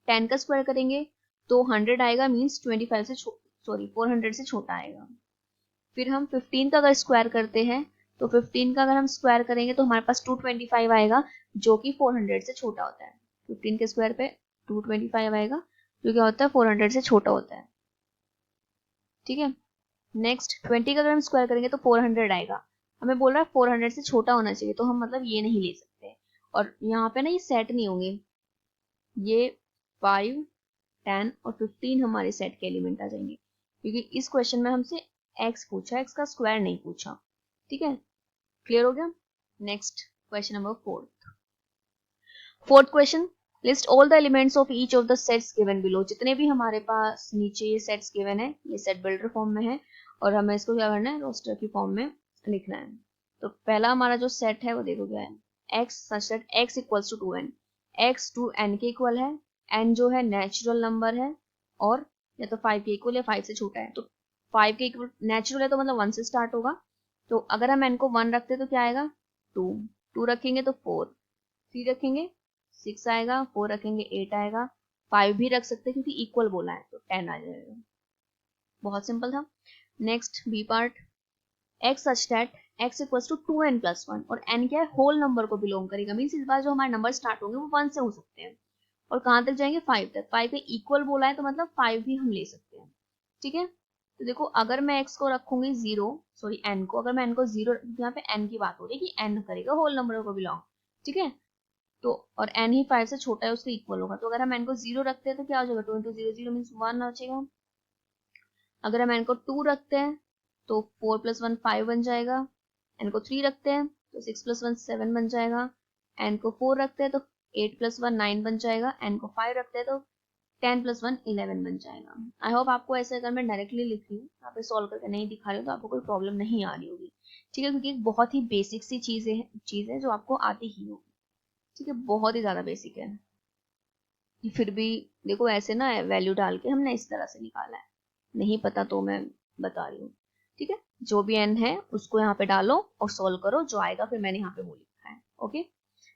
10 का स्क्वायर करेंगे तो 100 आएगा, मीन्स 25 से 400 से छोटा आएगा। फिर हम 15 का अगर स्क्वायर करते हैं तो 15 का अगर हम स्क्वायर करेंगे तो हमारे पास 225 आएगा, जो कि 400 से छोटा होता है। 15 के स्क्वायर पे 225 आएगा जो क्या होता है 400 से छोटा होता है। ठीक है, नेक्स्ट 20 का अगर हम स्क्वायर करेंगे तो 400 आएगा, हमें बोल रहा है 400 से छोटा होना चाहिए, तो हम मतलब ये नहीं ले सकते, और यहाँ पे ना ये सेट नहीं होंगे, ये 5 10 और 15 हमारे सेट के एलिमेंट आ जाएंगे, क्योंकि इस क्वेश्चन में हमसे x पूछा, x का स्क्वायर नहीं पूछा। ठीक है, क्लियर हो गया? Next question number 4th question, list all the elements of each of the sets given below. जितने भी हमारे पास नीचे ये सेट्स गिवन है, ये सेट बिल्डर फॉर्म में है, और हमें इसको क्या करना है, रोस्टर की फॉर्म में लिखना है। तो पहला हमारा जो सेट है वो देखो क्या है, x such that x equals to 2n, x 2n के इक्वल है, n जो है नेचुरल नंबर है और या तो 5 के इक्वल या 5 से छोटा है। तो 5 के इक्वल नेचुरल है तो मतलब 1 से स्टार्ट होगा। तो अगर हम n को 1 रखते हैं तो क्या आएगा 2, 2 रखेंगे तो 4, 3 रखेंगे 6 आएगा, 4 रखेंगे 8 आएगा, 5 भी रख सकते हैं क्योंकि इक्वल बोला है तो 10 आ जाएगा। बहुत सिंपल था। Next B part, x such that x equals to 2n plus 1 और n क्या है होल नंबर को बिलोंग करेगा। मीन्स इस बार जो हमारे नंबर स्टार्ट होंगे वो 1 से हो सकते हैं और कहाँ तक जाएंगे 5 तक। 5 के इक्वल बोला है तो मतलब 5 भी हम ले सकते हैं। ठीक है, तो देखो अगर मैं x को रखूंगी 0, सॉरी n को, अगर मैं n को 0, यहाँ पे n की बात हो रही है कि n करेगा होल नंबर को बिलोंग। ठीक है, तो और n ही 5 से छोटा है उसके इक्वल होगा। तो अगर हम n को 0 रखते हैं तो क्या हो जाएगा 2 into 0 0 मीन्स 1 आ जाएगा। अगर हम n को 2 रखते हैं तो 4 + 1 5 बन जाएगा। n को 3 रखते हैं तो 6 + 1 7 बन जाएगा। n को 4 रखते हैं तो 8 + 1 9 बन जाएगा। n को 5 रखते हैं तो 10 + 1 11 बन जाएगा। आई होप आपको ऐसे अगर मैं डायरेक्टली लिख रही हूँ यहाँ पे सॉल्व करके नहीं दिखा रही हूँ तो आपको कोई प्रॉब्लम नहीं आ रही होगी। ठीक है, क्योंकि एक बहुत ही बेसिक सी चीज है जो आपको आती ही होगी। ठीक है, बहुत ही ज्यादा बेसिक है। फिर भी देखो ऐसे ना वैल्यू डाल के हमने इस तरह से निकाला है, नहीं पता तो मैं बता रही हूँ। ठीक है, जो भी n है उसको यहाँ पे डालो और सोल्व करो, जो आएगा फिर मैंने यहाँ पे वो लिखा है। ओके,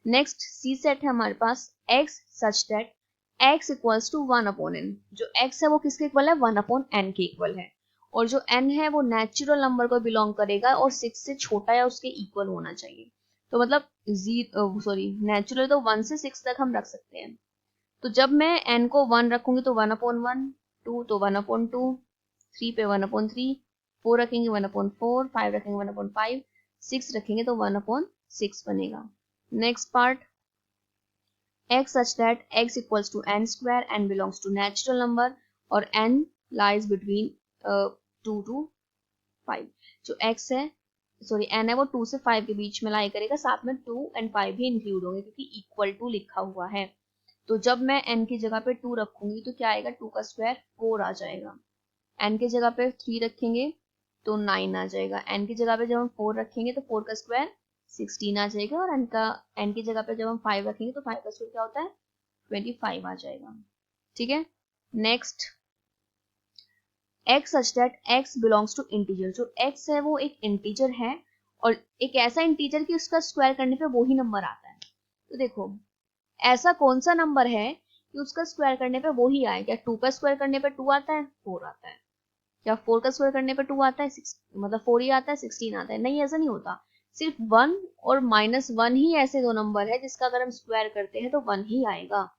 नेक्स्ट सी सेट है हमारे पास x such that x equals to 1/n। जो x है वो किसके इक्वल है 1/n के इक्वल है और जो n है वो नेचुरल नंबर को बिलोंग करेगा और 6 से छोटा या उसके इक्वल होना चाहिए। तो मतलब नेचुरल तो 1 से 6 तक हम रख सकते हैं। तो जब मैं n को 1 रखूंगी तो 1/1, 2 तो 1/2, 3 पे 1/3, 4 रखेंगे 1/4, 5 रखेंगे 1/5, 6 रखेंगे तो 1/6 बनेगा। Next part, x such that x equals to n square, n belongs to natural number और n lies between 2 to 5। जो x है n है वो 2 से 5 के बीच में लाई करेगा, साथ में 2 and 5 भी इंक्लूड होंगे क्योंकि इक्वल टू लिखा हुआ है। तो जब मैं n की जगह पे 2 रखूंगी तो क्या आएगा 2 का स्क्वायर 4 आ जाएगा। n की जगह पे 3 रखेंगे तो 9 आ जाएगा। n की जगह पे जब हम 4 रखेंगे तो 4 का स्क्वायर 16 आ जाएगा और n की जगह पे जब हम 5 रखेंगे तो 5 का स्क्वायर क्या होता है 25 आ जाएगा। ठीक है, next x such that x belongs to integer. जो x है वो एक इंटीजर है और एक ऐसा इंटीजर कि उसका स्क्वायर करने पे वही नंबर आता है। तो देखो ऐसा कौन सा नंबर है कि उसका स्क्वायर करने पे वो ही आए। क्या 2 का स्क्वायर करने पे 2 आता है 4 आता है, क्या 4 का स्क्वायर करने पे 2 आता है 6 मतलब 4 ही आता है 16 आता है। नहीं, ऐसा नहीं होता। सिर्फ 1 और -1 ही ऐसे दो नंबर है जिसका अगर हम स्क्वायर करते हैं तो 1 ही आएगा।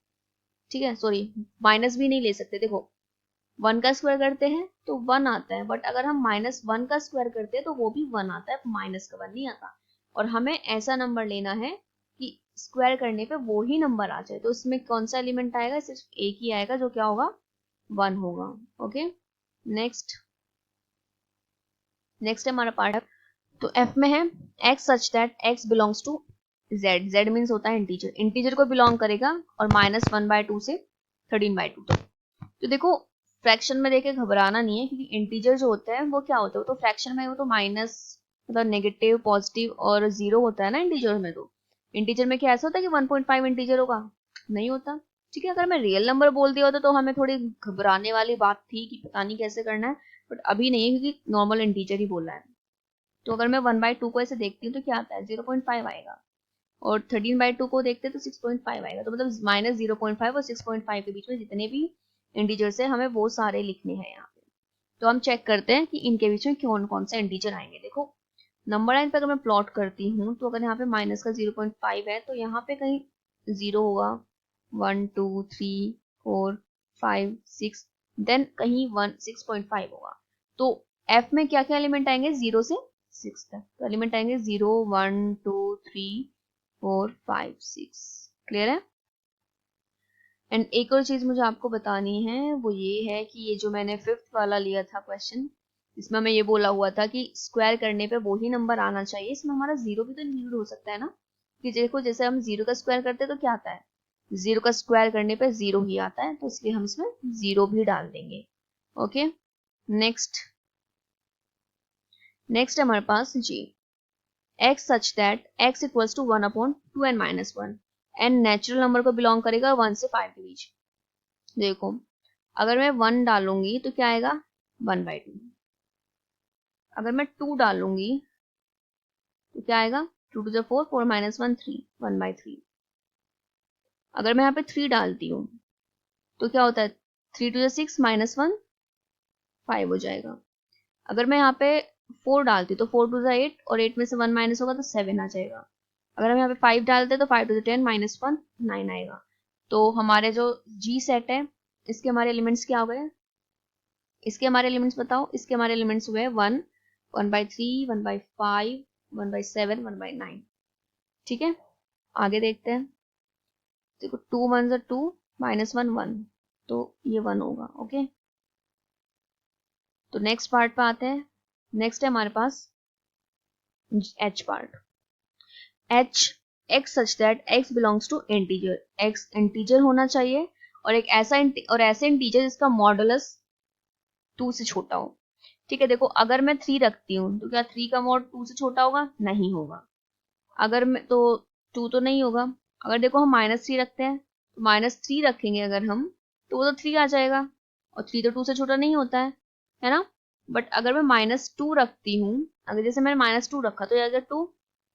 ठीक है, सॉरी माइनस भी नहीं ले सकते। देखो 1 का स्क्वायर करते हैं तो 1 आता है, बट अगर हम -1 का स्क्वायर करते हैं तो वो भी 1 आता है, माइनस का 1 नहीं आता। और हमें ऐसा नंबर लेना है कि स्क्वायर करने पे वो ही नंबर आ जाए। तो इसमें कौन सा एलिमेंट आएगा, सिर्फ एक ही आएगा जो क्या होगा 1 होगा। ओके, नेक्स्ट है हमारा पार्ट। तो एफ में है x such that x belongs to z। z means होता है इंटीजर, इंटीजर को बिलोंग करेगा और -1/2 से 13/2 तक। तो देखो फ्रैक्शन में देखे घबराना नहीं है क्योंकि इंटीजर जो होता है वो क्या होता है, वो तो फ्रैक्शन में वो तो माइनस मतलब नेगेटिव पॉजिटिव और 0 होता है ना इंटीजर में। तो इंटीजर में क्या ऐसा होता है कि 1.5 इंटीजर होगा, नहीं होता। ठीक है, अगर मैं रियल नंबर बोल दिया होता तो हमें थोड़ी घबराने वाली बात थी कि पता नहीं कैसे करना है, बट अभी नहीं है क्योंकि नॉर्मल इंटीजर ही बोला है। तो अगर मैं 1/2 को ऐसे देखती हूँ तो क्या आता है 0.5 आएगा और 13/2 को देखते हैं तो 6.5 आएगा। तो मतलब -0.5 और 6.5 के बीच में जितने भी इंटीजर्स है हमें वो सारे लिखने हैं यहाँ पे। तो हम चेक करते हैं कि इनके बीच में कौन कौन से इंटीजर आएंगे। देखो नंबर लाइन पे अगर मैं प्लॉट करती हूँ तो अगर यहाँ पे माइनस का 0.5 है तो यहाँ पे कहीं 0 होगा, 1 2 3 4 5 6, देन कहीं 6.5 होगा। तो एफ में क्या क्या एलिमेंट आएंगे 0 से 6 तक। तो एलिमेंट आएंगे 0 1 2 3 4 5 6। क्लियर है। एंड एक और चीज मुझे आपको बतानी है वो ये है कि ये जो मैंने 5th वाला लिया था क्वेश्चन, इसमें मैं ये बोला हुआ था कि स्क्वायर करने पे वही नंबर आना चाहिए। इसमें हमारा 0 भी तो इंक्लूड हो सकता है ना, कि देखो जैसे हम 0 का स्क्वायर करते हैं तो क्या आता है 0 का स्क्वायर करने पे 0 ही आता है, तो इसलिए हम इसमें 0 भी डाल देंगे। ओके, नेक्स्ट है हमारे पास जी x such that x equals to 1/2n - 1। n natural number को बिलोंग करेगा 1 से 5 के बीच। देखो अगर मैं 1 डालूंगी तो क्या आएगा 1/2। अगर मैं 2 डालूंगी तो क्या आएगा 2 to the 4, 4 minus 1 3, 1/3। अगर मैं यहाँ पे 3 डालती हूँ तो क्या होता है 3 to the 6 minus 1 5 हो जाएगा। अगर मैं यहाँ पे 4 डालती हूँ तो 4 to the 8 और 8 में से 1 माइनस होगा तो 7 आ जाएगा। अगर हम यहाँ पे 5 डालते हैं तो 5 to the 10 minus 1 9 आएगा। तो हमारे जो जी सेट है इसके हमारे एलिमेंट्स क्या हो गए, इसके हमारे एलिमेंट्स बताओ। इसके हमारे एलिमेंट्स हुए 1, 1/3, 1/5, 1/7, 1/9। ठीक है, आगे देखते हैं। देखो 2 1 2 माइनस 1 1, तो ये 1 होगा। ओके, तो नेक्स्ट पार्ट पे आते हैं। नेक्स्ट है हमारे पास H part. H X such that x belongs to integer. X integer होना चाहिए और एक ऐसा और ऐसे इंटीजर जिसका मॉडुलस 2 से छोटा हो। ठीक है, देखो अगर मैं 3 रखती हूँ तो क्या 3 का मॉड 2 से छोटा होगा? नहीं होगा। अगर मैं तो 2 तो नहीं होगा। अगर देखो हम -3 रखते हैं तो -3 रखेंगे अगर हम तो वो तो 3 आ जाएगा और 3 तो 2 से छोटा नहीं होता है ना। बट अगर मैं -2 रखती हूँ, अगर जैसे मैंने -2 रखा तो अगर 2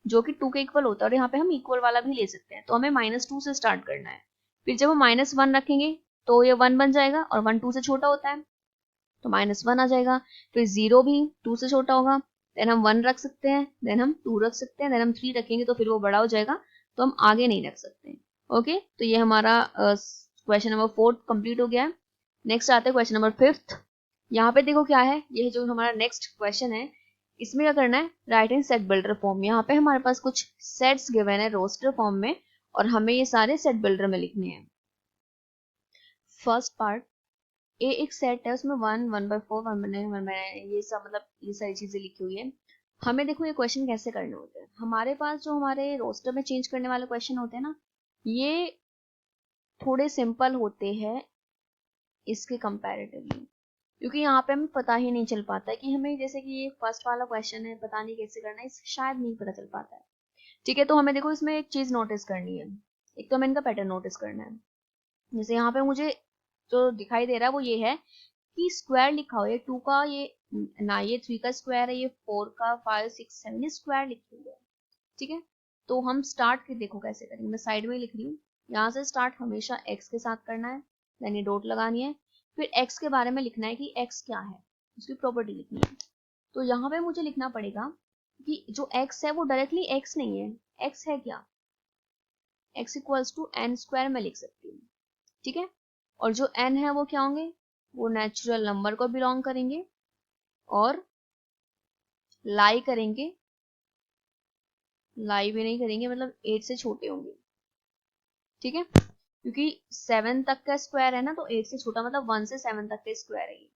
जो कि 2 के इक्वल होता है, और यहाँ पे हम इक्वल वाला भी ले सकते हैं, तो हमें -2 से स्टार्ट करना है। फिर जब हम -1 रखेंगे तो ये 1 बन जाएगा और 1 2 से छोटा होता है तो -1 आ जाएगा। फिर 0 भी 2 से छोटा होगा, देन हम 1 रख सकते हैं, देन हम 2 रख सकते हैं, देन हम 3 रखेंगे तो फिर वो बड़ा हो जाएगा तो हम आगे नहीं रख सकते। ओके, तो ये हमारा क्वेश्चन नंबर 4 कंप्लीट हो गया है। नेक्स्ट आते हैं क्वेश्चन नंबर 5। यहाँ पे देखो क्या है, ये जो हमारा नेक्स्ट क्वेश्चन है इसमें क्या करना है, राइट इन सेट बिल्डर फॉर्म। यहाँ पे हमारे पास कुछ सेट्स गिवन है रोस्टर फॉर्म में और हमें ये सारे सेट बिल्डर में लिखने हैं। फर्स्ट पार्ट, ए एक सेट है उसमें 1 1/4 1/9 ये सब मतलब ये सारी चीजें लिखी हुई है। हमें देखो ये क्वेश्चन कैसे करने होते हैं। हमारे पास जो हमारे रोस्टर में चेंज करने वाले क्वेश्चन होते हैं ना, ये थोड़े सिंपल होते हैं इसके कंपैरेटिवली, क्योंकि यहाँ पे हमें पता ही नहीं चल पाता है कि हमें, जैसे कि ये फर्स्ट वाला क्वेश्चन है पता नहीं कैसे करना है, शायद नहीं पता चल पाता है। ठीक है, तो हमें देखो इसमें एक चीज नोटिस करनी है। एक तो हमें इनका पैटर्न नोटिस करना है। जैसे यहाँ पे मुझे जो दिखाई दे रहा है वो ये है कि स्क्वायर लिखा हो, ये 2 का ये ना, ये 3 का स्क्वायर है, ये 4 का 5 6 7 ये स्क्वायर लिखी हुई है। ठीक है, तो हम स्टार्ट के देखो कैसे करेंगे। मैं साइड में लिख रही हूँ, यहाँ से स्टार्ट हमेशा एक्स के साथ करना है, देन ये डॉट लगानी है, फिर एक्स के बारे में लिखना है कि एक्स क्या है, उसकी प्रॉपर्टी लिखनी है। तो यहाँ पे मुझे लिखना पड़ेगा कि जो एक्स है वो डायरेक्टली एक्स नहीं है, एक्स है क्या, x equals to N square में लिख सकती हूँ। ठीक है, और जो एन है वो क्या होंगे, वो नेचुरल नंबर को बिलोंग करेंगे और लाई करेंगे, लाई भी नहीं करेंगे मतलब 8 से छोटे होंगे। ठीक है, क्योंकि 7 तक का स्क्वायर है ना, तो 8 से छोटा मतलब 1 से 7 तक का स्क्वायर है ये।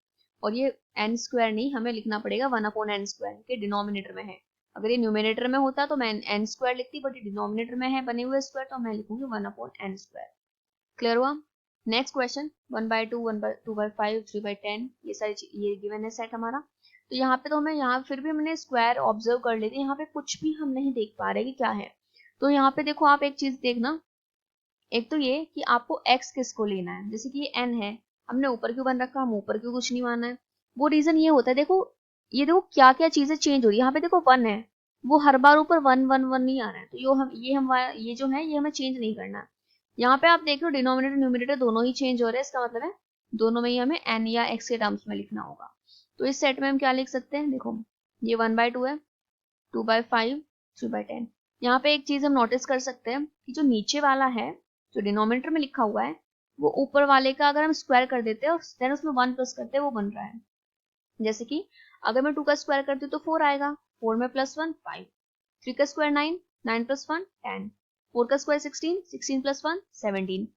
और ये एन स्क्वायर नहीं, हमें लिखना पड़ेगा 1/n स्क्वायर के डिनोमिनेटर में है। अगर ये न्यूमिनेटर में होता तो मैं एन स्क्वायर लिखती, बट ये डिनोमिनेटर में है बने हुए स्क्वायर, तो मैं लिखूंगी 1/n स्क्वायर। क्लियर हुआ। नेक्स्ट क्वेश्चन 1/2 1/2/5 3/10 ये सारी ये गिवन है सेट हमारा। तो यहाँ पे तो हमें यहाँ फिर भी हमने स्क्वायर ऑब्जर्व कर लेते, यहाँ पे कुछ भी हम नहीं देख पा रहे कि क्या है। तो यहाँ पे देखो आप एक चीज देखना, एक तो ये कि आपको x किसको लेना है, जैसे कि ये n है, हमने ऊपर क्यों बन रखा, हम ऊपर क्यों कुछ नहीं माना है। वो रीजन ये होता है, देखो ये देखो क्या क्या चीजें चेंज हो रही है। यहाँ पे देखो 1 है, वो हर बार ऊपर 1 1 1 नहीं आ रहा है, तो ये जो है ये हमें चेंज नहीं करना। यहाँ पे आप देख लो डिनोमिनेटर न्यूमिनेटर दोनों ही चेंज हो रहे हैं, इसका मतलब है दोनों में ही हमें n या x के टर्म्स में लिखना होगा। तो इस सेट में हम क्या लिख सकते हैं, देखो ये 1/2 है, 2/5 3/10। यहाँ पे एक चीज हम नोटिस कर सकते हैं कि जो नीचे वाला है, जो डिनोमिनेटर में लिखा हुआ है, वो ऊपर वाले का अगर हम स्क्वायर कर देते हैं और देन उसमें 1 प्लस करते हैं वो बन रहा है। जैसे कि अगर मैं 2 का स्क्वायर करती हूँ तो 4 आएगा, 4 में +1 5, 3 का स्क्वायर 9, 9 + 1 10, 4 का स्क्वायर 16, 16 + 1 17,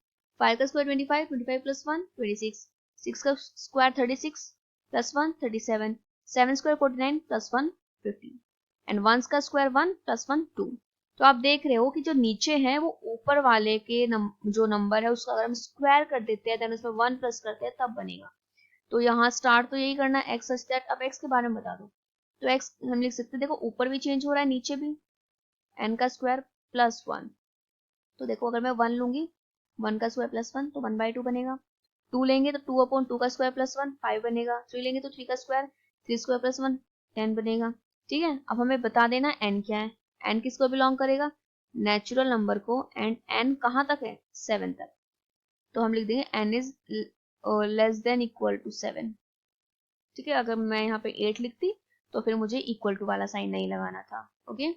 5 का स्क्वायर 25, 25 + 1 26, 6 का स्क्वायर 36 + 1 37, 7 स्क्वायर 49 + 1 50 एंड 1 का स्क्वायर 1 + 1 2। तो आप देख रहे हो कि जो नीचे है वो ऊपर वाले के जो नंबर है उसका अगर हम स्क्वायर कर देते हैं देन उसमें 1 प्लस करते हैं तब बनेगा। तो यहाँ स्टार्ट तो यही करना है, एक्स सच दैट। अब एक्स के बारे में बता दो, तो एक्स हम लिख सकते हैं, देखो ऊपर भी चेंज हो रहा है नीचे भी, एन का स्क्वायर +1। तो देखो अगर मैं 1 लूंगी, 1 का स्क्वायर +1 तो 1/2 बनेगा। 2 लेंगे तो 2/2 का स्क्वायर प्लस 1 5 बनेगा, 3 लेंगे तो 3 का स्क्वायर 3 स्क्वायर प्लस 1 10 बनेगा। ठीक है, अब हमें बता देना n क्या है। n किसको बिलोंग करेगा, नेचुरल नंबर को, एंड n कहाँ तक है 7 तक। तो हम लिख देंगे n is less than equal to 7। ठीक है, अगर मैं यहाँ पे 8 लिखती तो फिर मुझे इक्वल टू वाला साइन नहीं लगाना था। ओके,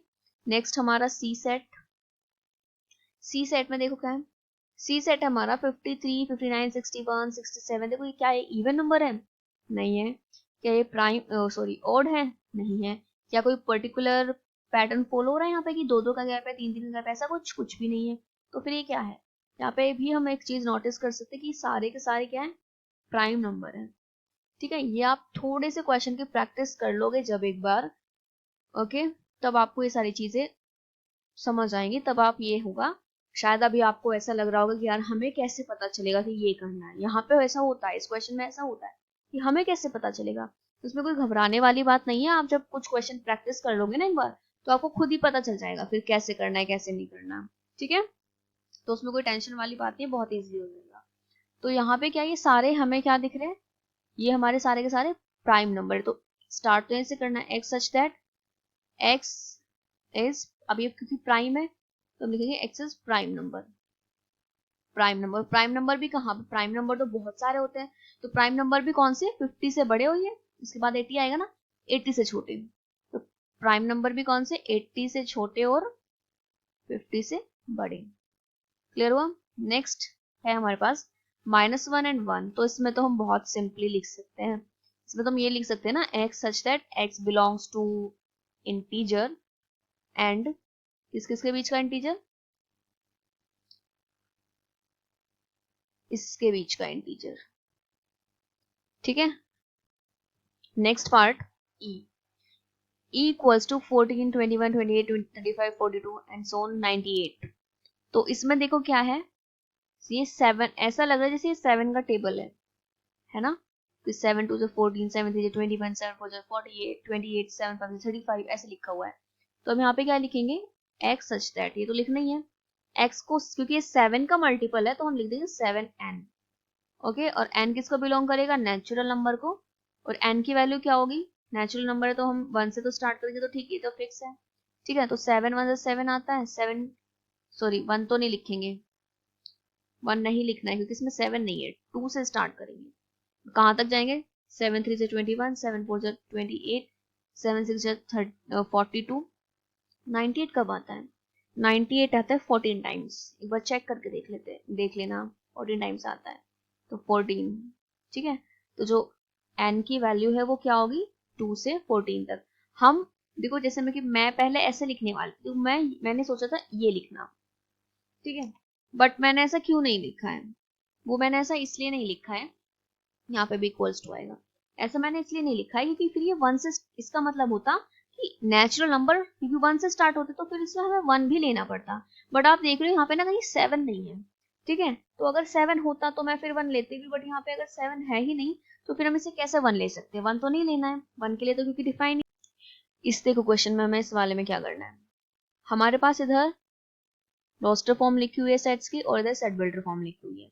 नेक्स्ट हमारा सी सेट। सी सेट में देखो क्या है, सी सेट हमारा 53, 59, 61, 67। देखो ये क्या है, इवन नंबर है? नहीं है। क्या ये प्राइम सॉरी ऑड है? नहीं है। क्या कोई पर्टिकुलर पैटर्न फॉलो हो रहा है यहाँ पे कि 2-2 का गैप है, 3-3 का गैप है? ऐसा कुछ भी नहीं है। तो फिर ये क्या है? यहाँ पे भी हम एक चीज नोटिस कर सकते हैं कि सारे के सारे क्या है, प्राइम नंबर है। ठीक है, ये आप थोड़े से क्वेश्चन की प्रैक्टिस कर लोगे जब एक बार, ओके, तब आपको ये सारी चीजें समझ आएंगी। तब आप ये होगा, शायद अभी आपको ऐसा लग रहा होगा कि यार हमें कैसे पता चलेगा कि ये करना है। यहाँ पे ऐसा होता है, इस क्वेश्चन में ऐसा होता है कि हमें कैसे पता चलेगा। उसमें कोई घबराने वाली बात नहीं है। आप जब कुछ क्वेश्चन प्रैक्टिस कर लोगे ना एक बार, तो आपको खुद ही पता चल जाएगा फिर कैसे करना है कैसे नहीं करना। ठीक है, तो उसमें कोई टेंशन वाली बात नहीं है, बहुत ईजी हो जाएगा। तो यहाँ पे क्या, ये सारे हमें क्या दिख रहे हैं, ये हमारे सारे के सारे प्राइम नंबर है। तो स्टार्ट तो ऐसे करना है, x such that x is, अब ये क्योंकि प्राइम है तो हम लिखेंगे x is prime number. Prime number भी कहाँ पे, प्राइम नंबर तो बहुत सारे होते हैं। तो प्राइम नंबर भी कौन से, 50 से बड़े होइए, इसके बाद 80 आएगा ना, 80 से छोटे। तो प्राइम नंबर भी कौन से, 80 से छोटे और 50 से बड़े। क्लियर हुआ। नेक्स्ट है हमारे पास -1 एंड 1। तो इसमें तो हम बहुत सिंपली लिख सकते हैं। इसमें तो हम ये लिख सकते हैं ना, x such that x belongs to integer and किस किसके बीच का इंटीजर, इसके बीच का इंटीजर। ठीक है, next part E equals to 14, 21, 28, 35, 42 and so on 98। तो इसमें देखो क्या है, ये 7 ऐसा लग रहा है जैसे ये 7 का टेबल है ना। तो 7 2 से 14, 7 3 से 21, 7 4 से 48, 28, 7 5 से 35 ऐसे लिखा हुआ है। तो हम यहाँ पे क्या लिखेंगे, एक्स सच दैट, ये तो लिखना ही है। एक्स को क्योंकि ये 7 का मल्टीपल है तो हम लिख देंगे 7n। ओके, और n किसको बिलोंग करेगा, नेचुरल नंबर को। और n की वैल्यू क्या होगी, नेचुरल नंबर है तो हम 1 से तो स्टार्ट करेंगे, तो ठीक है, तो फिक्स है। ठीक है, तो 7 1 से 7 आता है, 7 सॉरी 1 तो नहीं लिखेंगे, 1 नहीं लिखना है क्योंकि इसमें 7 नहीं है, 2 से स्टार्ट करेंगे। कहाँ तक जाएंगे, 7 3 से 21, 7 4 से 28, 7 6 से 42, 98 कब आता है, 98 आता है 14 टाइम्स। एक बार चेक करके देख लेते हैं, देख लेना 14 टाइम्स आता है तो 14। ठीक है, तो जो n की वैल्यू है वो क्या होगी, 2 से 14 तक। हम देखो जैसे मैं पहले ऐसे लिखने वाली थी, तो मैंने सोचा था ये लिखना, ठीक है, बट मैंने ऐसा क्यों नहीं लिखा है, वो मैंने ऐसा इसलिए नहीं लिखा है, यहाँ पे भी इक्वल्स टू आएगा, ऐसा मैंने इसलिए नहीं लिखा है क्योंकि फिर ये 1 से, इसका मतलब होता कि नेचुरल नंबर क्योंकि 1 से स्टार्ट होते तो फिर इसमें हमें 1 भी लेना पड़ता। बट आप देख रहे हो यहाँ पे ना कहीं 7 नहीं है। ठीक है, तो अगर 7 होता तो मैं फिर 1 लेती भी, बट यहाँ पे अगर 7 है ही नहीं तो फिर हम इसे कैसे 1 ले सकते हैं, 1 तो नहीं लेना है, 1 के लिए तो क्योंकि डिफाइन। इस देखो क्वेश्चन में हमें इस वाले में क्या करना है, हमारे पास इधर रोस्टर फॉर्म लिखी हुई है सेट्स की और इधर सेट बिल्डर फॉर्म लिखी हुई है।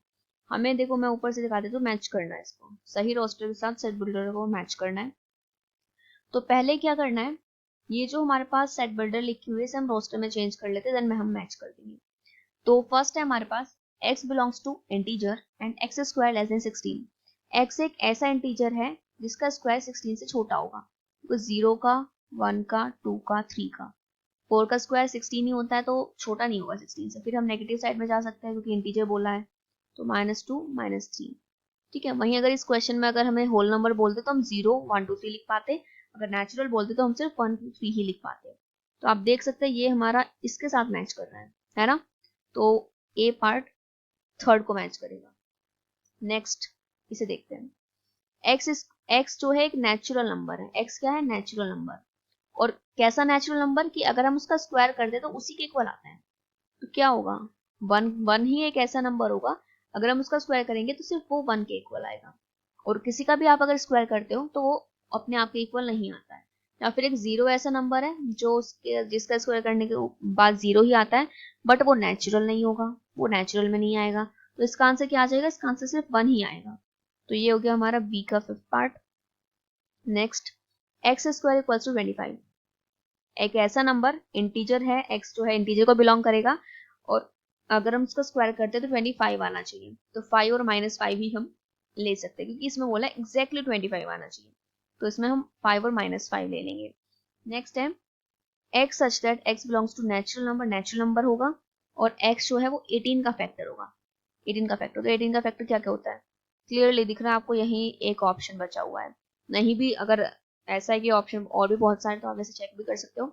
हमें देखो मैं ऊपर से दिखा देती हूँ, मैच करना है इसको, सही रोस्टर के साथ सेट बिल्डर को मैच करना है। तो पहले क्या करना है, ये जो हमारे पास सेट बिल्डर लिखी हुई है इसे हम रोस्टर में चेंज कर लेते हैं, देन में हम मैच कर देंगे। तो फर्स्ट है हमारे पास x belongs to integer and x square less than 16। x एक ऐसा इंटीजर है जिसका स्क्वायर 16 से छोटा होगा, तो 0 का, 1 का, 2 का, 3 का। 4 का स्क्वायर 16 ही होता है तो छोटा नहीं होगा 16 से, फिर हम नेगेटिव साइड में जा सकते हैं क्योंकि इंटीजर बोला है, तो -2 -3। ठीक है, वहीं अगर इस क्वेश्चन में अगर हमें होल नंबर बोलते तो हम 0 1 2 3 लिख पाते, अगर नेचुरल बोलते तो हम सिर्फ 1 2 3 ही लिख पाते। तो आप देख सकते हैं ये हमारा इसके साथ मैच कर रहा है ना, तो ए पार्ट थर्ड को मैच करेगा। नेक्स्ट इसे देखते हैं, एक्स जो है एक नेचुरल नंबर है, एक्स क्या है, नेचुरल नंबर। और कैसा नेचुरल नंबर कि अगर हम उसका स्क्वायर कर दे तो उसी के इक्वल आता है, तो क्या होगा, 1 ही एक ऐसा नंबर होगा अगर हम उसका स्क्वायर करेंगे तो सिर्फ वो 1 के इक्वल आएगा, और किसी का भी आप अगर स्क्वायर करते हो तो वो अपने आप के इक्वल नहीं आता है। या फिर एक 0 ऐसा नंबर है जो जिसका स्क्वायर करने के बाद 0 ही आता है, बट वो नेचुरल नहीं होगा, वो नेचुरल में नहीं आएगा, तो इसका आंसर क्या आ जाएगा, इसका आंसर सिर्फ 1 ही आएगा। तो ये हो गया हमारा बी का 5th part. Next, x square equals to 25। एक ऐसा नंबर इंटीजर है, एक्स जो है इंटीजर को बिलोंग करेगा, और अगर हम उसका स्क्वायर करते हैं तो 25 आना चाहिए। तो 5 और -5 ही हम ले सकते हैं, क्योंकि इसमें बोला एग्जैक्टली 25 आना चाहिए, तो इसमें हम 5 और -5 ले लेंगे। नेक्स्ट है x such that x belongs to natural number होगा, और x जो है वो 18 का फैक्टर होगा। 18 का फैक्टर, तो 18 का फैक्टर क्या क्या होता है, क्लियरली दिख रहा है आपको, यही एक ऑप्शन बचा हुआ है। नहीं भी अगर ऐसा है कि ऑप्शन और भी बहुत सारे, तो आप वैसे चेक भी कर सकते हो।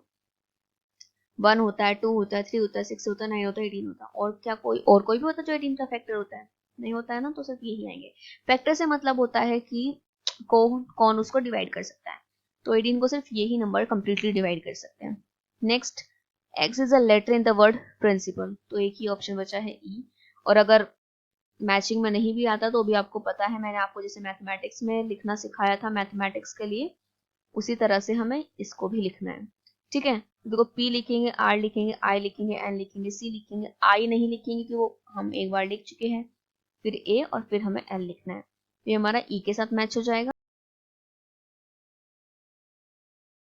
1 होता है, 2 होता है, 3 होता है, 6 होता है, 9 होता है, 18 होता है। और क्या कोई भी होता है जो 18 का फैक्टर होता है? नहीं होता है ना, तो सिर्फ यही आएंगे। फैक्टर से मतलब होता है कि कौन उसको डिवाइड कर सकता है, तो 18 को सिर्फ यही नंबर कंप्लीटली डिवाइड कर सकते हैं। Next, x is a letter in the word principle, तो एक ही ऑप्शन बचा है ई। और अगर मैचिंग में नहीं भी आता तो भी आपको पता है, मैंने आपको जैसे मैथमेटिक्स में लिखना सिखाया था मैथमेटिक्स के लिए, उसी तरह से हमें इसको भी लिखना है। ठीक है, देखो पी लिखेंगे, आर लिखेंगे, आई लिखेंगे, एन लिखेंगे, सी लिखेंगे, आई नहीं लिखेंगे कि वो हम एक बार लिख चुके हैं, फिर ए, और फिर हमें एल लिखना है। तो ये हमारा ई के साथ मैच हो जाएगा।